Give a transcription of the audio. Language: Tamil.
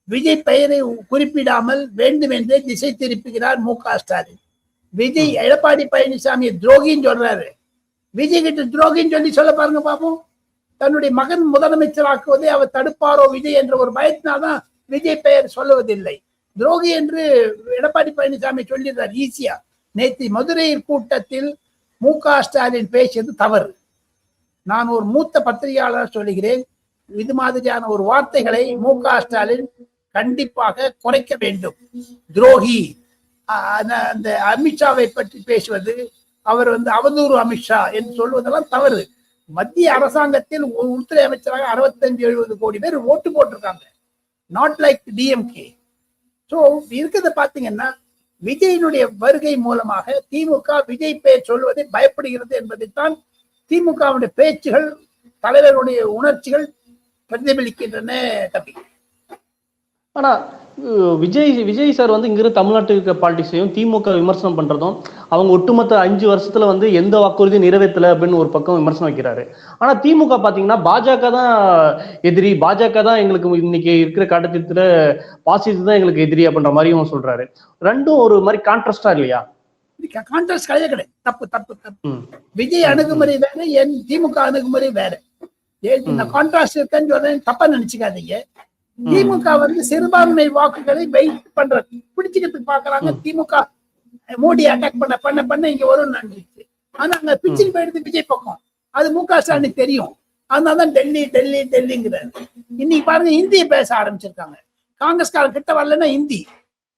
விஜய் பெயரை குறிப்பிடாமல் வேண்டுமென்றே திசை திருப்புகிறார் மு.க.ஸ்டாலின். விஜய் எடப்பாடி பழனிசாமி துரோகின்னு சொல்றாரு. விஜய் கிட்ட துரோகின்னு சொல்ல பாருங்க பாப்போம். தன்னுடைய மகன் முதலமைச்சராக்குவதை அவர் தடுப்பாரோ விஜய் என்ற ஒரு பயத்தினால்தான் விஜய் பெயர் சொல்லுவதில்லை. துரோகி என்று எடப்பாடி பழனிசாமி சொல்லிடுறார் ஈஸியா. நேற்று மதுரையில் கூட்டத்தில் மு.க.ஸ்டாலின் பேசியது தவறு. நான் ஒரு மூத்த பத்திரிகையாளர் சொல்லுகிறேன், இது மாதிரியான ஒரு வார்த்தைகளை மு.க.ஸ்டாலின் கண்டிப்பாக குறைக்க வேண்டும். துரோகி, அந்த அமித்ஷாவை பற்றி பேசுவது, அவர் அவதூறு அமித்ஷா என்று சொல்வதெல்லாம் தவறு. மத்திய அரசாங்கத்தில் உள்துறை அமைச்சராக 65-70 கோடி பேர் ஓட்டு போட்டிருக்காங்க. Not like DMK. ஸோ இருக்கிறத பார்த்தீங்கன்னா விஜயினுடைய வருகை மூலமாக திமுக விஜய் பெயர் சொல்வதை பயப்படுகிறது என்பதைத்தான் திமுகவுடைய பேச்சுகள், தலைவருடைய உணர்ச்சிகள் பிரதிபலிக்கின்றன. தம்பி, ஆனா விஜய் சார் இங்கிருந்து தமிழ்நாட்டு பாலிடிக்ஸையும் திமுக விமர்சனம் பண்றதும், அவங்க ஒட்டுமொத்த 5 வருஷத்துல எந்த வாக்குறுதியும் நிறைவேற்றல அப்படின்னு ஒரு பக்கம் விமர்சனம் வைக்கிறாரு. ஆனா திமுக பாத்தீங்கன்னா பாஜக தான் எதிரி, பாஜக தான் எங்களுக்கு இன்னைக்கு இருக்கிற காட்டத்துல பாசிட்டிவ் தான் எங்களுக்கு எதிரி அப்படின்ற மாதிரியும் சொல்றாரு. ரெண்டும் ஒரு மாதிரி கான்ட்ராஸ்டா இல்லையா? கான்ட்ராஸ்ட் கிடையாது. தப்பு தப்பு தப்பு. விஜய் அணுகுமுறை வேற, என் திமுக அணுகுமுறை வேற. இந்த கான்ட்ராஸ்ட் இருக்குன்னு சொல்றேன், தப்பா நினைச்சுக்காதீங்க. திமுக சிறுபான்மை வாக்குகளை வெயிட் பண்றது, பிடிச்சுக்கிறதுக்கு பாக்குறாங்க. திமுக மோடி அட்டாக் பண்ண இங்க வரும் நினைச்சு, ஆனா அங்க பிச்சின் போயிடுது விஜய் பக்கம். அது மு.க.ஸ்டாலினுக்கு தெரியும். அதனாலதான் டெல்லி டெல்லி டெல்லிங்கிறாரு. இன்னைக்கு பாருங்க, ஹிந்தியை பேச ஆரம்பிச்சிருக்காங்க. காங்கிரஸ்காரன் கிட்ட வரலன்னா ஹிந்தி,